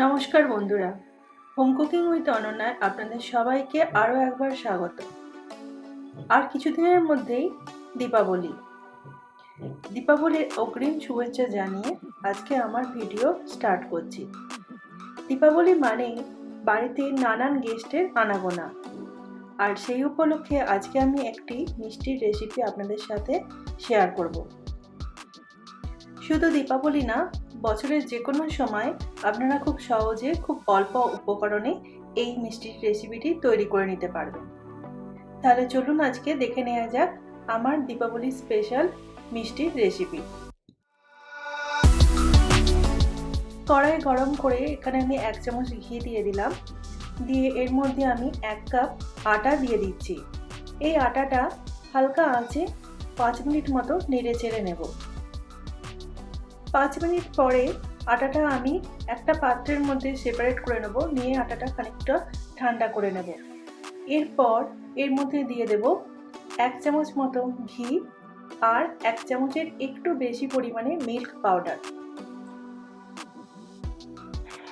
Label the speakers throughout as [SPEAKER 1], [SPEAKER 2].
[SPEAKER 1] নমস্কার বন্ধুরা, home cooking with অনন্যায় আপনাদের সবাইকে আরও একবার স্বাগত। আর কিছুদিনের মধ্যেই দীপাবলির অগ্রিম শুভেচ্ছা জানিয়ে আজকে আমার ভিডিও স্টার্ট করছি। দীপাবলি মানেই বাড়িতে নানান গেস্টের আনাগোনা, আর সেই উপলক্ষে আজকে আমি একটি মিষ্টির রেসিপি আপনাদের সাথে শেয়ার করব। শুধু দীপাবলি না, বছরের যে কোনো সময় আপনারা খুব সহজে খুব অল্প উপকরণে এই মিষ্টির রেসিপিটি তৈরি করে নিতে পারবেন। তাহলে চলুন আজকে দেখে নেওয়া যাক আমার দীপাবলি স্পেশাল মিষ্টির রেসিপি। কড়াই গরম করে এখানে আমি 1 চামচ ঘি দিয়ে দিলাম, দিয়ে এর মধ্যে আমি 1 কাপ আটা দিয়ে দিচ্ছি। এই আটাটা হালকা আঁচে 5 মিনিট মতো নেড়ে চেড়ে নেব। 5 মিনিট পরে আটাটা আমি একটা পাত্রের মধ্যে সেপারেট করে নেব, নিয়ে আটাটা খানিকটা ঠান্ডা করে নেব। এরপর এর মধ্যে দিয়ে দেব 1 চামচ মতো ঘি আর 1 চামচের একটু বেশি পরিমাণে মিল্ক পাউডার,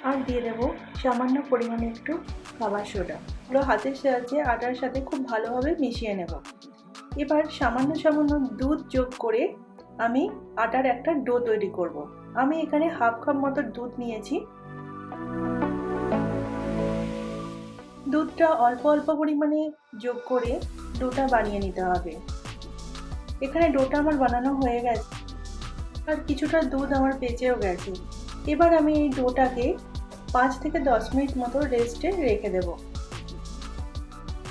[SPEAKER 1] আর দিয়ে দেব সামান্য পরিমাণে একটু খাবার সোডা। পুরো হাতের সাহায্যে আটার সাথে খুব ভালোভাবে মিশিয়ে নেব। এবার সামান্য দুধ যোগ করে আমি আটার একটা ডো তৈরি করব। আমি এখানে হাফ কাপ মতো দুধ নিয়েছি। দুধটা অল্প অল্প পরিমাণে যোগ করে ডোটা বানিয়ে নিতে হবে। এখানে ডোটা আমার বানানো হয়ে গেছে, আর কিছুটা দুধ আমার বেঁচেও গেছে। এবার আমি এই ডোটাকে 5 থেকে 10 মিনিট মতো রেস্টে রেখে দেব।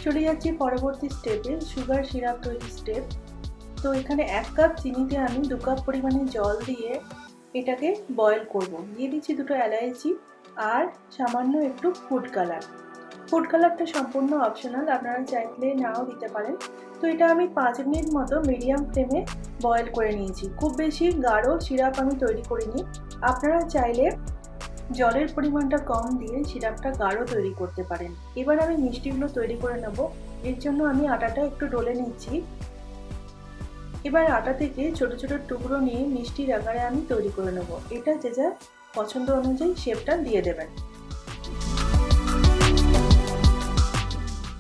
[SPEAKER 1] চলে যাচ্ছি পরবর্তী স্টেপে, সুগার সিরাপ তৈরি স্টেপ। তো এখানে 1 কাপ চিনিতে আমি 2 কাপ পরিমাণে জল দিয়ে এটাকে বয়েল করব। দিয়ে দিচ্ছি 2টো এলাচি আর সামান্য একটু ফুড কালার। ফুড কালারটা সম্পূর্ণ অপশনাল, আপনারা চাইলে নাও দিতে পারেন। তো এটা আমি 5 মিনিট মতো মিডিয়াম ফ্লেমে বয়েল করে নিয়েছি। খুব বেশি গাঢ় সিরাপ আমি তৈরি করিনি। আপনারা চাইলে জলের পরিমাণটা কম দিয়ে সিরাপটা গাঢ় তৈরি করতে পারেন। এবার আমি মিষ্টিগুলো তৈরি করে নেব। এর জন্য আমি আটাটা একটু ডলে নিচ্ছি। এবার আটা থেকে ছোট ছোট টুকরো নিয়ে মিষ্টির আকারে আমি তৈরি করে নেব। এটা যে যার পছন্দ অনুযায়ী শেপটা দিয়ে দেবেন।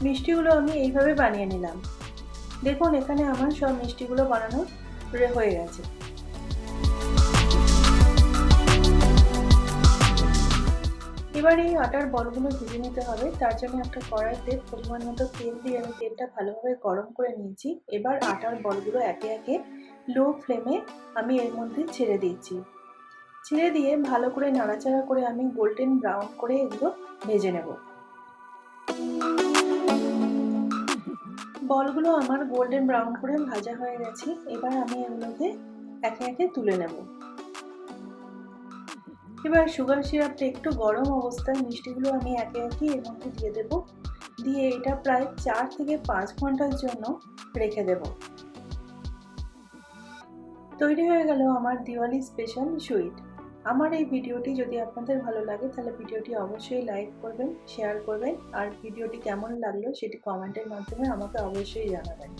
[SPEAKER 1] মিষ্টিগুলো আমি এইভাবে বানিয়ে নিলাম। দেখুন এখানে আমার সব মিষ্টিগুলো বানানো হয়ে গেছে। এবার এই আটার বলগুলো ভেজে নিতে হবে। তার জন্য একটা কড়াইতে পরিমাণ মতো তেল দিয়ে আমি তেলটা ভালোভাবে গরম করে নিয়েছি। এবার আটার বলগুলো একে একে লো ফ্লেমে আমি এর মধ্যে ছেড়ে দিচ্ছি। ছেড়ে দিয়ে ভালো করে নাড়াচাড়া করে আমি গোল্ডেন ব্রাউন করে এগুলো ভেজে নেব। বলগুলো আমার গোল্ডেন ব্রাউন করে ভাজা হয়ে গেছে। এবার আমি এগুলোকে একে একে তুলে নেব। এবার সুগার সিরাপটা একটু গরম অবস্থায় মিষ্টিগুলো আমি একে একে এর মধ্যে দিয়ে দেব। দিয়ে এটা প্রায় 4 থেকে 5 ঘন্টার জন্য রেখে দেব। তৈরি হয়ে গেল আমার দিওয়ালি স্পেশাল সুইট। আমার এই ভিডিওটি যদি আপনাদের ভালো লাগে তাহলে ভিডিওটি অবশ্যই লাইক করবেন, শেয়ার করবেন, আর ভিডিওটি কেমন লাগলো সেটি কমেন্টের মাধ্যমে আমাকে অবশ্যই জানাবেন।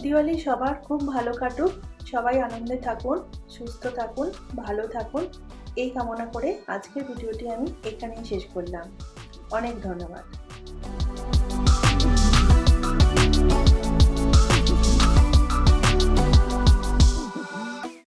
[SPEAKER 1] দিওয়ালি সবার খুব ভালো কাটুক, সবাই আনন্দে থাকুন, সুস্থ থাকুন, ভালো থাকুন, এই কামনা করে আজকের ভিডিওটি আমি এখানেই শেষ করলাম। অনেক ধন্যবাদ।